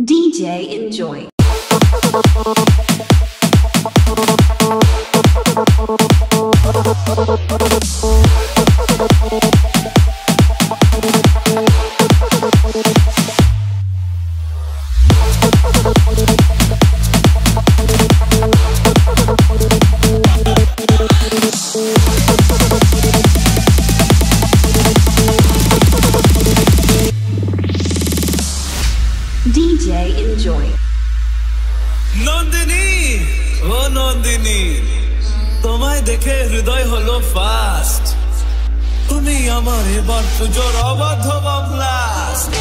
DJ Enjoy. DJ Enjoy. Nandini ও নন্দিনী তোমায় দেখে হৃদয় হলো ফাস্ট তুমি আমার এবার পুজোর অবাধ্য ব্লাস্ট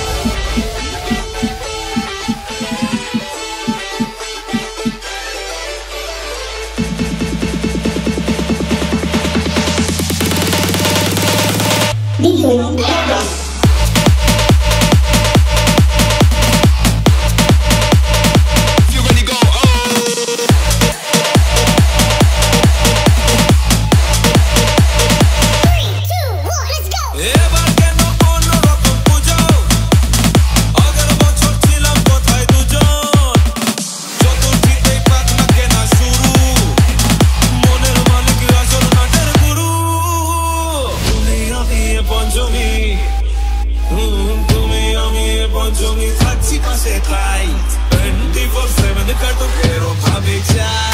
Pঞ্চমী থাকছি পাশে তাই 24/7 কাটো কেরো ভাবে চাই